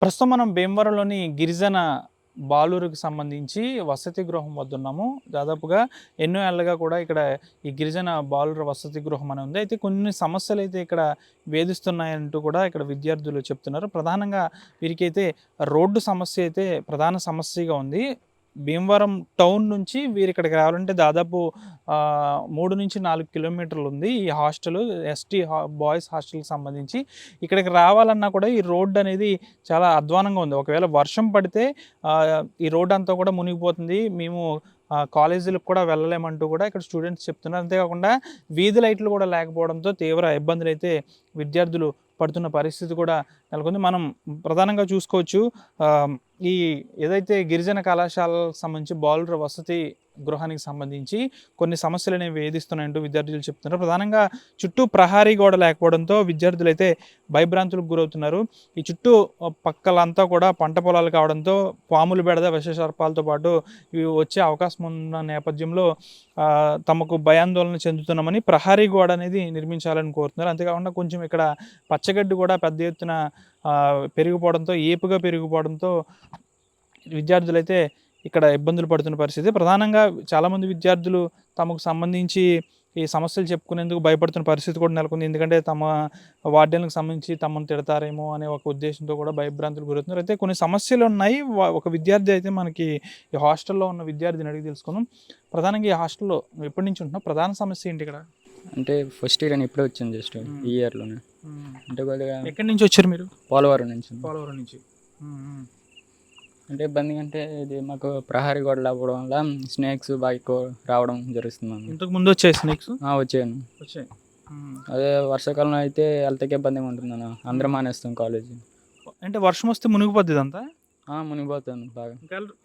ప్రస్తుతం మనం భీమవరంలోని గిరిజన బాలురికి సంబంధించి వసతి గృహం వద్ద ఉన్నాము. దాదాపుగా ఎన్నో ఏళ్లుగా కూడా ఇక్కడ ఈ గిరిజన బాలుర వసతి గృహం అని ఉంది. అయితే కొన్ని సమస్యలైతే ఇక్కడ వేధిస్తున్నాయంటూ కూడా ఇక్కడ విద్యార్థులు చెప్తున్నారు. ప్రధానంగా వీరికైతే రోడ్డు సమస్య అయితే ప్రధాన సమస్యగా ఉంది. భీమవరం టౌన్ నుంచి వీరిక్కడికి రావాలంటే దాదాపు 3-4 కిలోమీటర్లు ఉంది. ఈ హాస్టలు ఎస్టీ బాయ్స్ హాస్టల్‌కి సంబంధించి. ఇక్కడికి రావాలన్నా కూడా ఈ రోడ్ అనేది చాలా అధ్వానంగా ఉంది. ఒకవేళ వర్షం పడితే ఈ రోడ్ అంతా కూడా మునిగిపోతుంది. మేము కాలేజీలకు కూడా వెళ్ళలేమంటూ కూడా ఇక్కడ స్టూడెంట్స్ చెప్తున్నారు. అంతేకాకుండా వీధి లైట్లు కూడా లేకపోవడంతో తీవ్ర ఇబ్బందులైతే విద్యార్థులు పడుతున్న పరిస్థితి కూడా నెలకొంది. మనం ప్రధానంగా చూసుకోవచ్చు. ఈ ఏదైతే గిరిజన కళాశాలకు సంబంధించి బాలుర వసతి గృహానికి సంబంధించి కొన్ని సమస్యలు అనేవి వేధిస్తున్నాయంటూ విద్యార్థులు చెప్తున్నారు. ప్రధానంగా చుట్టూ ప్రహారీ గోడ లేకపోవడంతో విద్యార్థులైతే భయభ్రాంతులకు గురవుతున్నారు. ఈ చుట్టూ పక్కలంతా కూడా పంట పొలాలు కావడంతో పాములు బెడద, విష సర్పాలతో పాటు ఇవి వచ్చే అవకాశం ఉన్న నేపథ్యంలో తమకు భయాందోళన చెందుతున్నామని ప్రహారీ గోడ అనేది నిర్మించాలని కోరుతున్నారు. అంతేకాకుండా కొంచెం ఇక్కడ పచ్చగడ్డి కూడా పెద్ద ఎత్తున పెరిగిపోవడంతో, ఏపుగా పెరిగిపోవడంతో విద్యార్థులైతే ఇక్కడ ఇబ్బందులు పడుతున్న పరిస్థితి. ప్రధానంగా చాలామంది విద్యార్థులు తమకు సంబంధించి ఈ సమస్యలు చెప్పుకునేందుకు భయపడుతున్న పరిస్థితి కూడా నెలకొంది. ఎందుకంటే తమ వార్డెన్లకు సంబంధించి తమను తిడతారేమో అనే ఒక ఉద్దేశంతో కూడా భయభ్రాంతులు గురవుతున్నారు. అయితే కొన్ని సమస్యలు ఉన్నాయి. ఒక విద్యార్థి అయితే మనకి ఈ హాస్టల్లో ఉన్న విద్యార్థిని అడిగి తెలుసుకుందాం. ప్రధానంగా ఈ హాస్టల్లో ఎప్పటి నుంచి ఉంటున్నావు? ప్రధాన సమస్య ఏంటి ఇక్కడ? అంటే ఫస్ట్ ఇయర్ అని ఇప్పుడే వచ్చాను జస్ట్ ఈ ఇయర్లోనే. అంటే కొద్దిగా ఎక్కడి నుంచి వచ్చారు మీరు? పోలవరం నుంచి. పోలవరం నుంచి. అంటే ఇబ్బంది అంటే ఇది మాకు ప్రహారీ గోడలు అవ్వడం వల్ల స్నేక్స్ బాగా ఎక్కువ రావడం జరుగుతుంది. ఇంతకు ముందు వచ్చాయి స్నేక్స్? వచ్చాను. వచ్చాయి. అదే వర్షాకాలంలో అయితే వెళ్తాకే ఇబ్బందిగా ఉంటుంది అన్న. అందరం మానేస్తాం కాలేజీ. అంటే వర్షం వస్తే మునిగిపోద్ది ఇదంతా? మునిగిపోతాను బాగా.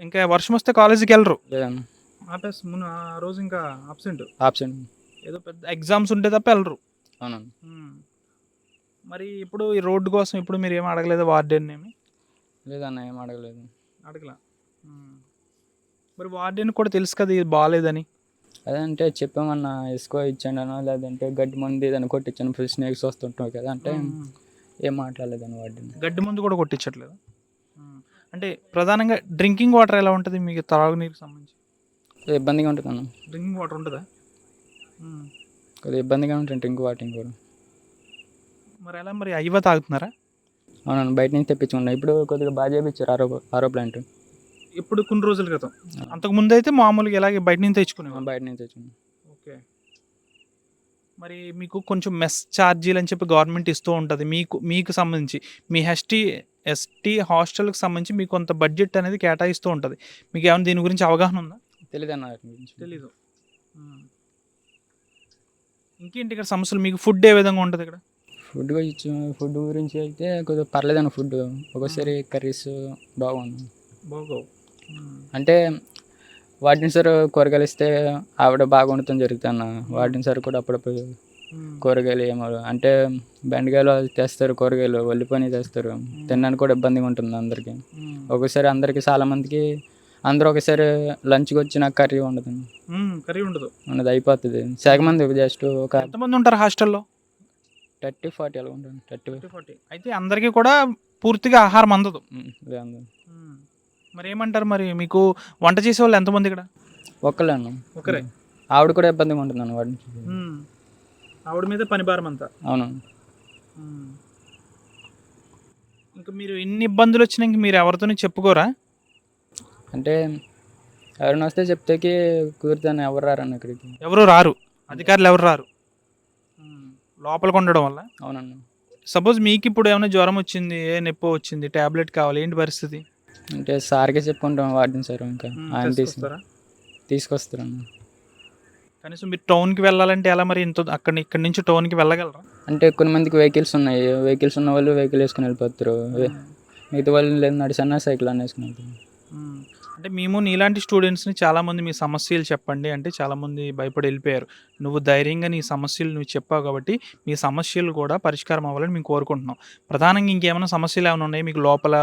ఇంకా వర్షం వస్తే కాలేజీకి వెళ్ళరు? లేదన్న. ఆ రోజు ఇంకా ఆప్షన్ ఏదో పెద్ద ఎగ్జామ్స్ ఉంటే తప్ప వెళ్ళరు. అవునన్నా. మరి ఇప్పుడు ఈ రోడ్డు కోసం ఇప్పుడు మీరు ఏమి అడగలేదు వార్డెన్? ఏమి లేదన్న, ఏం అడగలేదు. అడగలా? మరి వార్డెన్ కూడా తెలుసు కదా ఇది బాగాలేదని. అదంటే చెప్పామన్నా, ఇసుకో ఇచ్చాను అన్న, లేదంటే గడ్డి మంది ఏదైనా కొట్టించాను, ఫుల్ స్నేక్స్ వస్తుంటాయి కదా అంటే ఏం మాట్లాడలేదని వార్డెన్. గడ్డి మందు కూడా కొట్టించట్లేదు? అంటే ప్రధానంగా డ్రింకింగ్ వాటర్ ఎలా ఉంటుంది మీకు తాగునీరుకి సంబంధించి? ఇబ్బందిగా ఉంటుంది అన్న. డ్రింకింగ్ వాటర్ ఉంటుందా? కొద్దిగా ఇబ్బందిగా ఉంటుంది డ్రింక్ వాటింగ్ కూడా. మరి ఎలా మరి అయ్యవ తాగుతున్నారా? అవునన్నా, బయట నుంచి తెప్పించుకున్నా. ఇప్పుడు కొద్దిగా బాగా చేయించారు ఆరో ప్లాంట్. ఇప్పుడు కొన్ని రోజుల క్రితం. అంతకు ముందు అయితే మామూలుగా ఇలాగే బయట నుంచి తెచ్చుకున్నాం? బయట నుంచి తెచ్చుకున్నాం. ఓకే. మరి మీకు కొంచెం మెస్ ఛార్జీలు అని చెప్పి గవర్నమెంట్ ఇస్తూ ఉంటుంది. మీకు సంబంధించి మీ ఎస్టీ హాస్టల్కి సంబంధించి మీకు కొంత బడ్జెట్ అనేది కేటాయిస్తూ ఉంటుంది. మీకు ఏమైనా దీని గురించి అవగాహన ఉందా? తెలీదన్న. తెలీదు. ఇంకేంటి ఇక్కడ సమస్యలు? మీకు ఫుడ్ ఏ విధంగా ఉంటుంది ఇక్కడ? ఫుడ్ గురించి అయితే కొద్దిగా పర్లేదన్న. ఫుడ్ ఒక్కోసారి కర్రీస్ బాగుంది. బాగోవు. అంటే వాటిని సార్ కూరగాయలు ఇస్తే ఆవిడ బాగా వండుతాం జరుగుతుంది అన్న. వాటిని సార్ కూడా అప్పుడప్పుడు కూరగాయలు ఏమో అంటే బెండకాయలు తెస్తారు, కూరగాయలు వల్లిపోయి తెస్తారు. తినడానికి కూడా ఇబ్బందిగా ఉంటుంది అందరికీ. ఒక్కోసారి అందరికీ చాలా మందికి అందరూ ఒకసారి లంచ్కి వచ్చిన కర్రీ ఉండదు. కర్రీ ఉండదు, అయిపోతుంది. సగం మంది జస్ట్ ఒక ఎంతమంది ఉంటారు హాస్టల్లో? 30-40 అలా ఉంటుంది. 30-40. అయితే అందరికీ కూడా పూర్తిగా ఆహారం అందదు. మరి ఏమంటారు? మరి మీకు వంట చేసే వాళ్ళు ఎంతమంది ఇక్కడ? ఒక్కలే అన్న. ఒకరే. ఆవిడ కూడా ఇబ్బందిగా ఉంటుంది అన్న. వాడిని ఆవిడ మీద పని భారం అంతా. అవును. ఇంకా మీరు ఇన్ని ఇబ్బందులు వచ్చినాక మీరు ఎవరితోని చెప్పుకోరా? అంటే ఎవరైనా వస్తే చెప్తేకి కుదురుతాను. ఎవరు రారన్న ఇక్కడికి. ఎవరు రారు? అధికారులు ఎవరు రారు లోపలికి ఉండడం వల్ల? అవునన్నా. సపోజ్ మీకు ఇప్పుడు ఏమైనా జ్వరం వచ్చింది, ఏ నొప్పి వచ్చింది, ట్యాబ్లెట్ కావాలి, ఏంటి పరిస్థితి? అంటే సార్కే చెప్పుకుంటాం వాడిని సార్. ఇంకా ఆయన తీసుకొస్తారా? కనీసం మీరు టౌన్కి వెళ్ళాలంటే ఎలా మరి? ఇక్కడి నుంచి టౌన్కి వెళ్ళగలరా? అంటే కొన్ని మందికి వెహికల్స్ ఉన్నాయి. వెహికల్స్ ఉన్న వాళ్ళు వెహికల్ వేసుకుని వెళ్ళిపోతారు. మిగతా వాళ్ళు లేదు నడిచన్నా సైకిల్ అని వేసుకుని వెళ్తారు. అంటే మేము నీలాంటి స్టూడెంట్స్ని చాలామంది మీ సమస్యలు చెప్పండి అంటే చాలామంది భయపడి వెళ్ళిపోయారు. నువ్వు ధైర్యంగా నీ సమస్యలు నువ్వు చెప్పావు కాబట్టి మీ సమస్యలు కూడా పరిష్కారం అవ్వాలని మేము కోరుకుంటున్నాం. ప్రధానంగా ఇంకేమైనా సమస్యలు ఏమైనా ఉన్నాయి మీకు? లోపల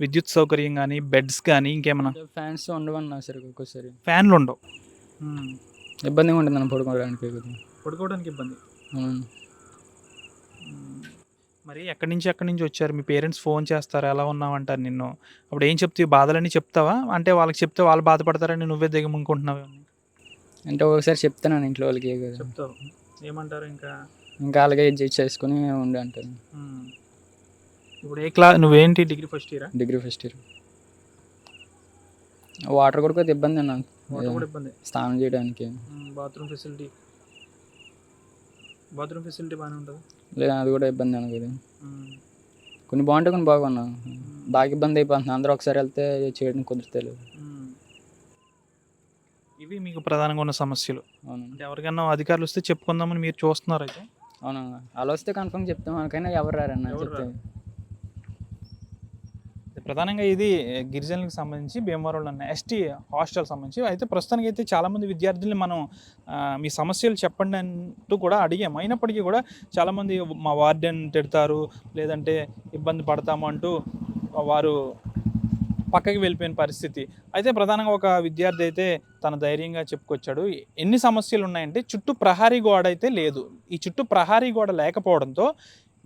విద్యుత్ సౌకర్యం కానీ, బెడ్స్ కానీ ఇంకేమైనా? ఫ్యాన్స్ ఉండవన్నా సరే. ఒక్కోసారి ఫ్యాన్లు ఉండవు. ఇబ్బందిగా ఉంటుంది అన్న పడుకోవడానికి ఇబ్బంది. మరి ఎక్కడి నుంచి వచ్చారు? మీ పేరెంట్స్ ఫోన్ చేస్తారా? ఎలా ఉన్నావంటారు నిన్ను. అప్పుడు ఏం చెప్తావు? బాధలన్నీ చెప్తావా? అంటే వాళ్ళకి చెప్తే వాళ్ళు బాధపడతారని నువ్వే దిగమింగుకుంటున్నావా? అంటే ఒకసారి చెప్తున్నాను ఇంట్లో వాళ్ళకి కదా, చెప్తావు. ఏమంటారు ఇంకా? ఇంకా అలాగే అడ్జస్ట్ చేసుకుని ఉండి అంటారు. ఇప్పుడు నువ్వేంటి డిగ్రీ ఫస్ట్ ఇయరా? Degree first year. వాటర్ కూడా కొద్దిగా ఇబ్బంది అన్న, వాటర్ కూడా ఇబ్బంది. స్నానం చేయడానికి. బాత్రూమ్ ఫెసిలిటీ బాగానే ఉంటుంది. లేదా అది కూడా ఇబ్బంది అన్న కదా. కొన్ని బాగుంటాయి, కొన్ని బాగున్నా. బాగా ఇబ్బంది అయిపోతుంది, అందరూ ఒకసారి వెళ్తే చేయడం కుదరతలేదు. ఇవి మీకు ప్రధానంగా ఉన్న సమస్యలు. అవును. అంటే ఎవరికైనా అధికారులు వస్తే చెప్పుకుందామని మీరు చూస్తున్నారు అయితే? అవునన్నా, అలా వస్తే కన్ఫర్మ్ చెప్తాం, మనకైనా ఎవరు రారన్న చెప్తే. ప్రధానంగా ఇది గిరిజనులకు సంబంధించి భీమవరంలో ఉన్న ఎస్టీ హాస్టల్ సంబంధించి అయితే ప్రస్తుతానికి అయితే చాలామంది విద్యార్థుల్ని మనం మీ సమస్యలు చెప్పండి అంటూ కూడా అడిగాము. అయినప్పటికీ కూడా చాలామంది మా వార్డెన్ తిడతారు, లేదంటే ఇబ్బంది పడతాము అంటూ వారు పక్కకి వెళ్ళిపోయిన పరిస్థితి. అయితే ప్రధానంగా ఒక విద్యార్థి అయితే తన ధైర్యంగా చెప్పుకొచ్చాడు. ఎన్ని సమస్యలు ఉన్నాయంటే చుట్టూ ప్రహారీ గోడ అయితే లేదు. ఈ చుట్టూ ప్రహారీ గోడ లేకపోవడంతో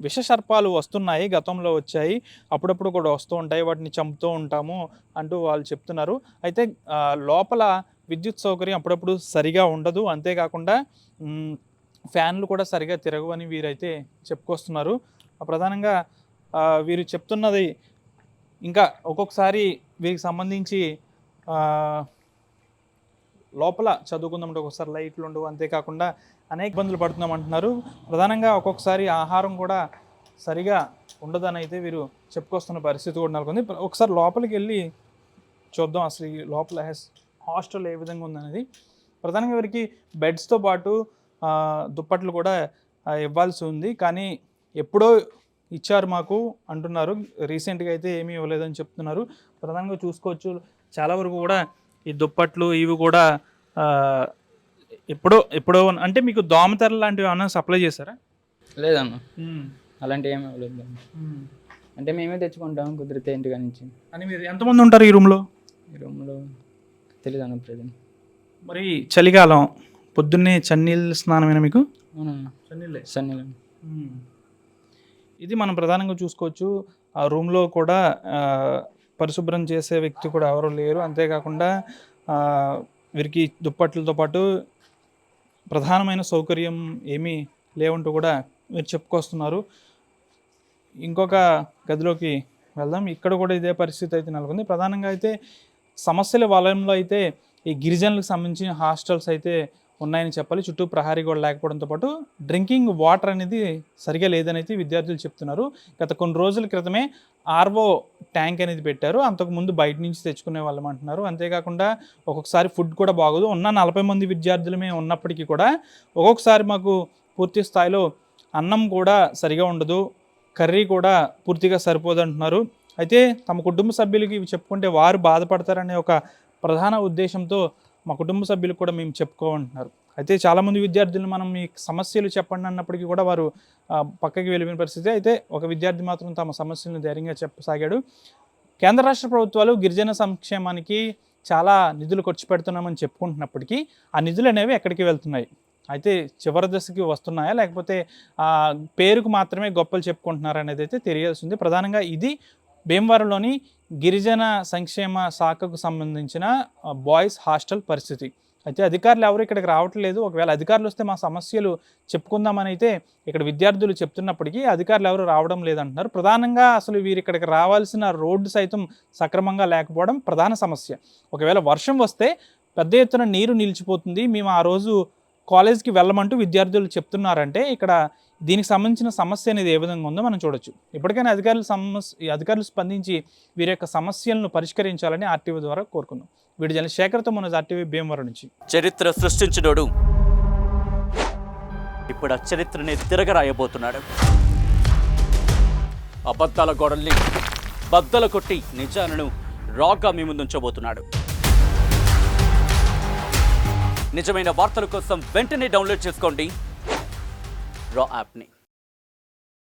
విష సర్పాలు వస్తున్నాయి, గతంలో వచ్చాయి, అప్పుడప్పుడు కూడా వస్తూ ఉంటాయి, వాటిని చంపుతూ ఉంటాము అంటూ వాళ్ళు చెప్తున్నారు. అయితే లోపల విద్యుత్ సౌకర్యం అప్పుడప్పుడు సరిగా ఉండదు, అంతేకాకుండా ఫ్యాన్లు కూడా సరిగా తిరగవని వీరైతే చెప్పుకొస్తున్నారు. ప్రధానంగా వీరు చెప్తున్నది ఇంకా ఒక్కొక్కసారి వీరికి సంబంధించి లోపల చదువుకుందామంటే ఒక్కొక్కసారి లైట్లు ఉండవు, అంతేకాకుండా అనేక ఇబ్బందులు పడుతున్నాం అంటున్నారు. ప్రధానంగా ఒక్కొక్కసారి ఆహారం కూడా సరిగా ఉండదని అయితే వీరు చెప్పుకొస్తున్న పరిస్థితి కూడా నెలకొంది. ఒకసారి లోపలికి వెళ్ళి చూద్దాం అసలు ఈ లోపల హాస్టల్ ఏ విధంగా ఉందనేది. ప్రధానంగా వీరికి బెడ్స్తో పాటు దుప్పట్లు కూడా ఇవ్వాల్సి ఉంది, కానీ ఎప్పుడో ఇచ్చారు మాకు అంటున్నారు. రీసెంట్గా అయితే ఏమీ ఇవ్వలేదని చెప్తున్నారు. ప్రధానంగా చూసుకోవచ్చు, చాలా వరకు కూడా ఈ దుప్పట్లు ఇవి కూడా ఎప్పుడో అంటే మీకు దోమతెరలు లాంటివి ఏమైనా సప్లై చేశారా? లేదన్న, అలాంటివి ఏమి ఇవ్వలేదు. అంటే మేమే తెచ్చుకుంటాం కుదిరితే ఇంటికి నుంచి. అని మీరు ఎంతమంది ఉంటారు ఈ రూమ్లో? ఈ రూమ్లో తెలీదు అన్న ప్రజెంట్. మరి చలికాలం పొద్దున్నే చన్నీళ్ళ స్నానమేనా మీకు? చన్నీళ్ళే. ఇది మనం ప్రధానంగా చూసుకోవచ్చు. ఆ రూమ్లో కూడా పరిశుభ్రం చేసే వ్యక్తి కూడా ఎవరు లేరు, అంతేకాకుండా వీరికి దుప్పట్లతో పాటు ప్రధానమైన సౌకర్యం ఏమీ లేవంటూ కూడా మీరు చెప్పుకొస్తున్నారు. ఇంకొక గదిలోకి వెళ్దాం. ఇక్కడ కూడా ఇదే పరిస్థితి అయితే నెలకొంది. ప్రధానంగా అయితే సమస్యల వలయంలో అయితే ఈ గిరిజనులకు సంబంధించిన హాస్టల్స్ అయితే ఉన్నాయని చెప్పాలి. చుట్టూ ప్రహారీ గోడ లేకపోవడంతో పాటు డ్రింకింగ్ వాటర్ అనేది సరిగా లేదని అయితే విద్యార్థులు చెప్తున్నారు. గత కొన్ని రోజుల క్రితమే ఆర్ఓ ట్యాంక్ అనేది పెట్టారు, అంతకుముందు బయట నుంచి తెచ్చుకునే వాళ్ళం అంటున్నారు. అంతేకాకుండా ఒక్కొక్కసారి ఫుడ్ కూడా బాగోదు. ఉన్న 40 మంది విద్యార్థులమే ఉన్నప్పటికీ కూడా ఒక్కొక్కసారి మాకు పూర్తి స్థాయిలో అన్నం కూడా సరిగా ఉండదు, కర్రీ కూడా పూర్తిగా సరిపోదు అంటున్నారు. అయితే తమ కుటుంబ సభ్యులకి ఇవి చెప్పుకుంటే వారు బాధపడతారనే ఒక ప్రధాన ఉద్దేశంతో మా కుటుంబ సభ్యులకు కూడా మేము చెప్పుకోమంటున్నారు. అయితే చాలామంది విద్యార్థులు మనం మీ సమస్యలు చెప్పండి అన్నప్పటికీ కూడా వారు పక్కకి వెళ్ళిపోయిన పరిస్థితి. అయితే ఒక విద్యార్థి మాత్రం తమ సమస్యలను ధైర్యంగా చెప్పసాగాడు. కేంద్ర రాష్ట్ర ప్రభుత్వాలు గిరిజన సంక్షేమానికి చాలా నిధులు ఖర్చు పెడుతున్నామని చెప్పుకుంటున్నప్పటికీ ఆ నిధులు అనేవి ఎక్కడికి వెళ్తున్నాయి? అయితే చివరి దశకి వస్తున్నాయా, లేకపోతే పేరుకు మాత్రమే గొప్పలు చెప్పుకుంటున్నారా అనేది అయితే తెలియాల్సింది. ప్రధానంగా ఇది భీమవరంలోని గిరిజన సంక్షేమ శాఖకు సంబంధించిన బాయ్స్ హాస్టల్ పరిస్థితి. అయితే అధికారులు ఎవరు ఇక్కడికి రావట్లేదు. ఒకవేళ అధికారులు వస్తే మా సమస్యలు చెప్పుకుందామని అయితే ఇక్కడ విద్యార్థులు చెప్తున్నప్పటికీ అధికారులు ఎవరు రావడం లేదంటున్నారు. ప్రధానంగా అసలు వీరు ఇక్కడికి రావాల్సిన రోడ్డు సైతం సక్రమంగా లేకపోవడం ప్రధాన సమస్య. ఒకవేళ వర్షం వస్తే పెద్ద ఎత్తున నీరు నిలిచిపోతుంది, మేము ఆ రోజు కాలేజ్కి వెళ్ళమంటూ విద్యార్థులు చెప్తున్నారంటే ఇక్కడ దీనికి సంబంధించిన సమస్య అనేది ఏ విధంగా ఉందో మనం చూడొచ్చు. ఇప్పటికైనా అధికారులు స్పందించి వీరి యొక్క సమస్యలను పరిష్కరించాలని ఆర్టీవీ ద్వారా కోరుకున్నాం. వీడి జన శేఖర్తో మన ఆర్టీవీ భీమవరం నుంచి. చరిత్ర సృష్టించినోడు ఇప్పుడు ఆ చరిత్రని తిరగరాయబోతున్నాడు. అబద్ధాల గోడల్ని బద్దలు కొట్టి నిజాలను రాగా మీ ముందుంచబోతున్నాడు. నిజమైన వార్తల కోసం వెంటనే డౌన్లోడ్ చేసుకోండి రా యాప్ని.